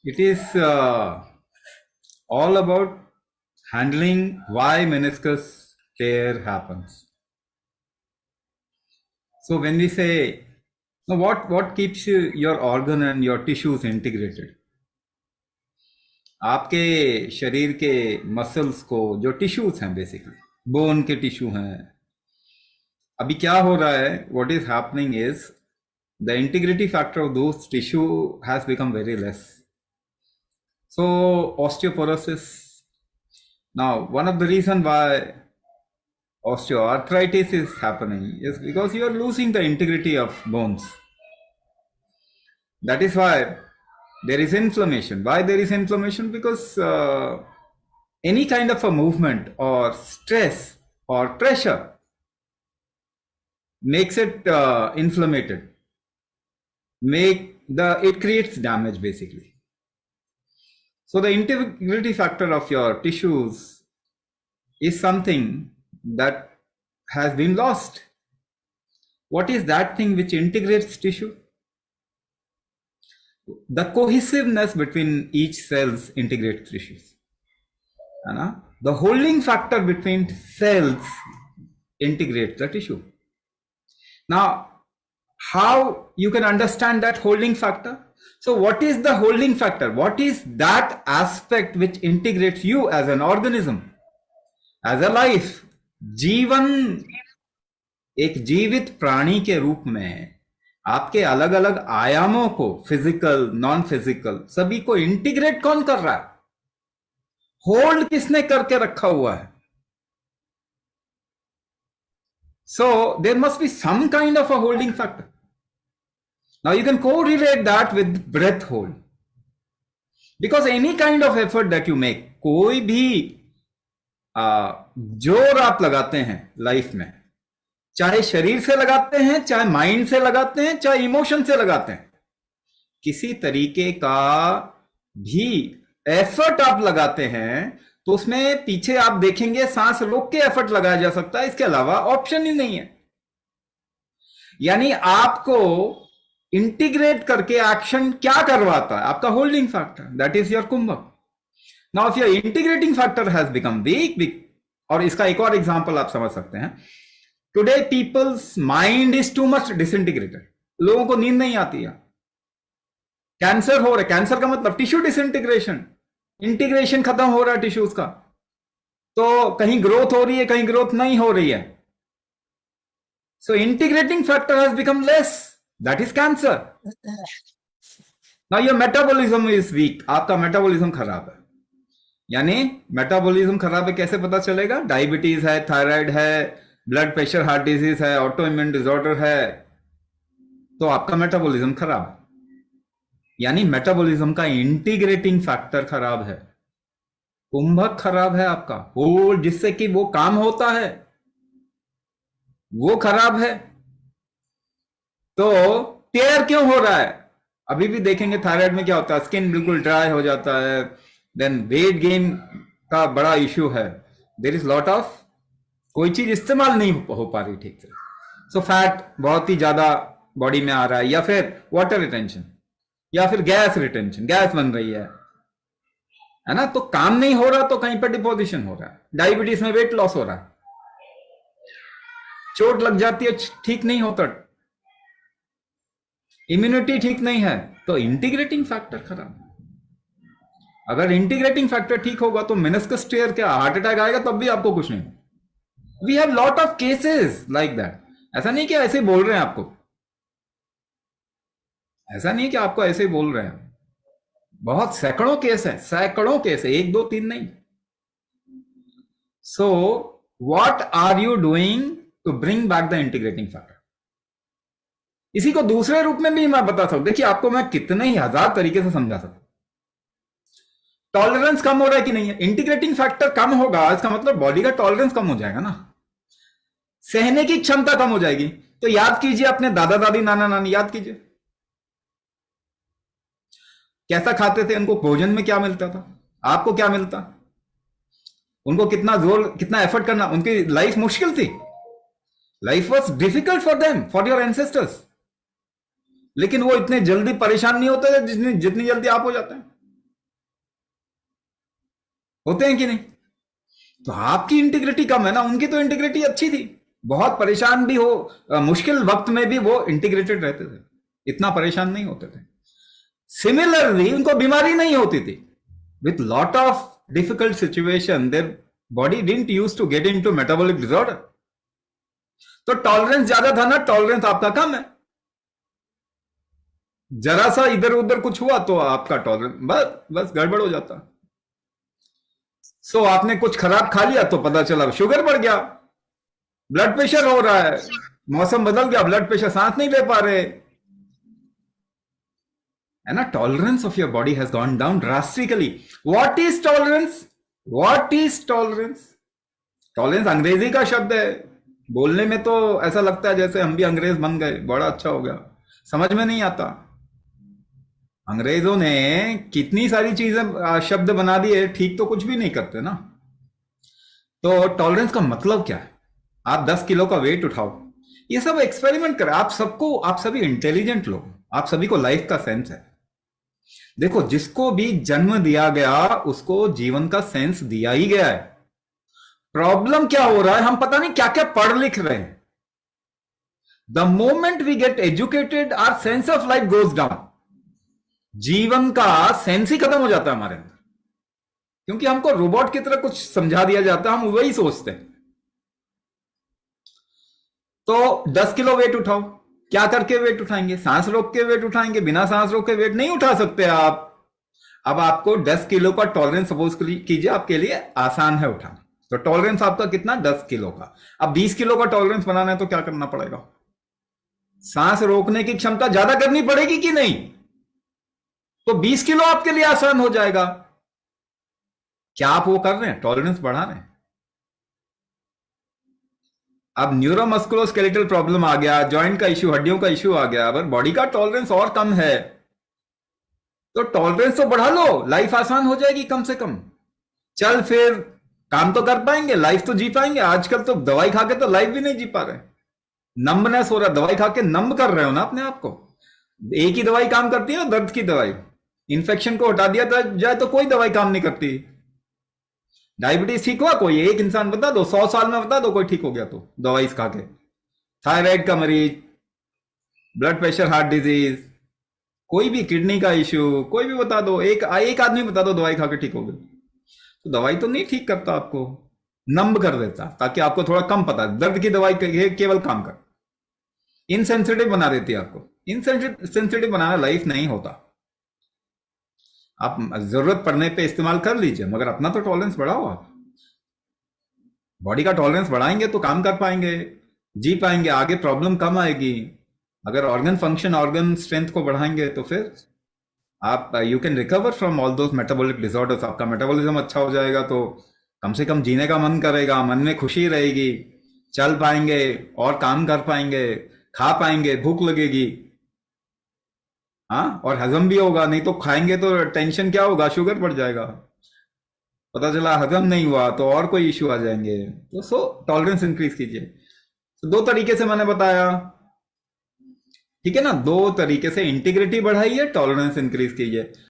It is all about handling why meniscus tear happens. So when we say, now what keeps your organ and your tissues integrated? आपके शरीर के muscles को जो tissues हैं, basically bone के tissue हैं, अभी क्या हो रहा है, what is happening is the integrity factor of those tissue has become very less. So osteoporosis. Now, one of the reason why osteoarthritis is happening is because you are losing the integrity of bones. That is why there is inflammation. Why there is inflammation? Because any kind of a movement or stress or pressure makes it inflamed. It creates damage basically. So the integrity factor of your tissues is something that has been lost. What is that thing which integrates tissue? The cohesiveness between each cells integrates tissues. The holding factor between cells integrates the tissue. Now, how you can understand that holding factor? So what is the holding factor? What is that aspect which integrates you as an organism, as a life? जीवन, एक जीवित प्राणी के रूप में आपके अलग अलग आयामों को, फिजिकल, नॉन फिजिकल, सभी को इंटीग्रेट कौन कर रहा है? होल्ड किसने करके रखा हुआ है? So there must be some kind of a holding factor. Now you can correlate that with breath hold, because any kind of effort that you make, कोई भी जोर आप लगाते हैं लाइफ में, चाहे शरीर से लगाते हैं, चाहे माइंड से लगाते हैं, चाहे इमोशन से लगाते हैं, किसी तरीके का भी एफर्ट आप लगाते हैं तो उसमें पीछे आप देखेंगे सांस रोक के एफर्ट लगाया जा सकता है, इसके अलावा ऑप्शन ही नहीं है. यानी आपको इंटीग्रेट करके एक्शन क्या करवाता है? आपका holding factor, that is your kumbhak. Now if your integrating factor has become weak, और इसका एक और एग्जांपल आप समझ सकते हैं. Today people's mind is too much disintegrated. लोगों को नींद नहीं आती है, कैंसर हो रहा है. कैंसर का मतलब टिश्यू डिसइंटीग्रेशन, इंटीग्रेशन खत्म हो रहा है टिश्यूज का. तो कहीं ग्रोथ हो रही है, कहीं ग्रोथ नहीं हो रही है. So integrating factor has become less, that is cancer. Now your metabolism is weak. आपका मेटाबॉलिज्म खराब है. यानी मेटाबॉलिज्म खराब है, कैसे पता चलेगा? डायबिटीज है, थायराइड है, ब्लड प्रेशर, हार्ट डिजीज है, ऑटो इम्यून डिसऑर्डर है, तो आपका मेटाबॉलिज्म खराब है. यानी मेटाबॉलिज्म का इंटीग्रेटिंग फैक्टर खराब है, कुंभक खराब है आपका. होल जिससे कि वो काम होता है वो खराब है. तो टेयर क्यों हो रहा है? अभी भी देखेंगे थायराइड में क्या होता है, स्किन बिल्कुल ड्राई हो जाता है. देन वेट गेन का बड़ा इश्यू है. देयर इज लॉट ऑफ, कोई चीज इस्तेमाल नहीं हो पा रही ठीक से. सो फैट बहुत ही ज्यादा बॉडी में आ रहा है, या फिर वाटर रिटेंशन, या फिर गैस रिटेंशन, गैस बन रही है ना. तो काम नहीं हो रहा तो कहीं पर डिपोजिशन हो रहा है. डायबिटीज में वेट लॉस हो रहा है, चोट लग जाती है, ठीक नहीं होता, इम्यूनिटी ठीक नहीं है, तो इंटीग्रेटिंग फैक्टर खराब. अगर इंटीग्रेटिंग फैक्टर ठीक होगा तो मेनिस्कस टेयर, क्या हार्ट अटैक आएगा तब भी आपको कुछ नहीं. We have lot of cases like that. ऐसा नहीं कि ऐसे बोल रहे हैं आपको, ऐसा नहीं कि आपको ऐसे ही बोल रहे हैं. बहुत सैकड़ों केस है, सैकड़ों केस है, एक दो तीन नहीं. So what are you doing to bring back the integrating factor? इसी को दूसरे रूप में भी मैं बता सकता हूं. देखिए, आपको मैं कितने ही हजार तरीके से समझा सकता हूं. टॉलरेंस कम हो रहा है कि नहीं है? इंटीग्रेटिंग फैक्टर कम होगा, इसका मतलब बॉडी का टॉलरेंस कम हो जाएगा ना, सहने की क्षमता कम हो जाएगी. तो याद कीजिए अपने दादा दादी, नाना नानी, याद कीजिए कैसा खाते थे, उनको भोजन में क्या मिलता था, आपको क्या मिलता, उनको कितना जोर, कितना एफर्ट करना. उनकी लाइफ मुश्किल थी, life was difficult for them, for your ancestors. लेकिन वो इतने जल्दी परेशान नहीं होते थे जितनी जल्दी आप हो जाते हैं. होते हैं कि नहीं? तो आपकी इंटीग्रिटी कम है ना, उनकी तो इंटीग्रिटी अच्छी थी, बहुत परेशान भी हो, मुश्किल वक्त में भी वो इंटीग्रेटेड रहते थे, इतना परेशान नहीं होते थे। सिमिलरली उनको बीमारी नहीं होती थी, with lot of difficult situation their body didn't use to get into metabolic disorder. तो टॉलरेंस ज्यादा था ना, टॉलरेंस आपका कम है। जरा सा इधर उधर कुछ हुआ तो आपका टॉलरेंस बस बस गड़बड़ हो जाता। सो आपने कुछ खराब खा लिया तो पता चला शुगर बढ़ गया, ब्लड प्रेशर हो रहा है, मौसम बदल गया, ब्लड प्रेशर, सांस नहीं ले पा रहे, है ना? Tolerance of your body has gone down drastically. What is tolerance? What is tolerance? Tolerance अंग्रेजी का शब्द है, बोलने में तो ऐसा लगता है जैसे हम भी अंग्रेज बन गए, बड़ा अच्छा हो गया, समझ में नहीं आता। अंग्रेजों ने कितनी सारी चीजें शब्द बना दिए, ठीक तो कुछ भी नहीं करते ना। तो टॉलरेंस का मतलब क्या है? आप 10 किलो का वेट उठाओ, ये सब एक्सपेरिमेंट करें। आप सबको, आप सभी इंटेलिजेंट लोग, आप सभी को लाइफ का सेंस है। देखो, जिसको भी जन्म दिया गया उसको जीवन का सेंस दिया ही गया है। प्रॉब्लम क्या हो रहा है, हम पता नहीं क्या क्या पढ़ लिख रहे हैं। The moment we get educated our sense of life goes down. जीवन का सेंस ही खत्म हो जाता है हमारे अंदर, क्योंकि हमको रोबोट की तरह कुछ समझा दिया जाता है, हम वही सोचते हैं। तो 10 किलो वेट उठाओ, क्या करके वेट उठाएंगे? सांस रोक के वेट उठाएंगे? बिना सांस रोक के वेट नहीं उठा सकते आप। अब आपको 10 किलो का टॉलरेंस सपोज कीजिए आपके लिए आसान है उठाना, तो टॉलरेंस आपका कितना? 10 किलो का। अब 20 किलो का टॉलरेंस बनाना है तो क्या करना पड़ेगा? सांस रोकने की क्षमता ज्यादा करनी पड़ेगी कि नहीं? तो 20 किलो आपके लिए आसान हो जाएगा। क्या आप वो कर रहे हैं? टॉलरेंस बढ़ा रहे हैं। अब न्यूरोमस्कुलोस्केलेटल प्रॉब्लम आ गया, जॉइंट का इश्यू, हड्डियों का इश्यू आ गया, अगर बॉडी का टॉलरेंस और कम है तो टॉलरेंस तो बढ़ा लो, लाइफ आसान हो जाएगी कम से कम। चल फिर काम तो कर पाएंगे, लाइफ तो जी पाएंगे। आजकल तो दवाई खा के तो लाइफ भी नहीं जी पा रहे, नंबनेस हो रहा है, दवाई खा के नंब कर रहे हो ना अपने आप को। एक ही दवाई काम करती है, दर्द की दवाई। इन्फेक्शन को हटा दिया जाए तो कोई दवाई काम नहीं करती। डायबिटीज ठीक हुआ कोई एक इंसान बता दो, 100 साल में बता दो कोई ठीक हो गया तो दवाई खा के? थायराइड का मरीज, ब्लड प्रेशर, हार्ट डिजीज, कोई भी किडनी का इश्यू, कोई भी बता दो, एक एक आदमी बता दो दवाई खा के ठीक हो गया। तो दवाई तो नहीं ठीक करता आपको, नंब कर देता, ताकि आपको थोड़ा कम पता है। दर्द की दवाई केवल काम कर, इनसेंसिटिव बना देती है आपको। इनसेंसिटिव बनाना लाइफ नहीं होता। आप जरूरत पड़ने पे इस्तेमाल कर लीजिए, मगर अपना तो टॉलरेंस बढ़ाओ। आप बॉडी का टॉलरेंस बढ़ाएंगे तो काम कर पाएंगे, जी पाएंगे, आगे प्रॉब्लम कम आएगी। अगर ऑर्गन फंक्शन, ऑर्गन स्ट्रेंथ को बढ़ाएंगे तो फिर आप you can recover from all those metabolic disorders. आपका मेटाबॉलिज्म अच्छा हो जाएगा तो कम से कम जीने का मन करेगा, मन में खुशी रहेगी, चल पाएंगे और काम कर पाएंगे, खा पाएंगे, भूख लगेगी, हाँ, और हजम भी होगा। नहीं तो खाएंगे तो टेंशन क्या होगा, शुगर बढ़ जाएगा, पता चला हजम नहीं हुआ तो और कोई इश्यू आ जाएंगे। तो टॉलरेंस इंक्रीज कीजिए। तो दो तरीके से मैंने बताया, ठीक है ना? दो तरीके से इंटीग्रिटी बढ़ाइए, टॉलरेंस इंक्रीज कीजिए।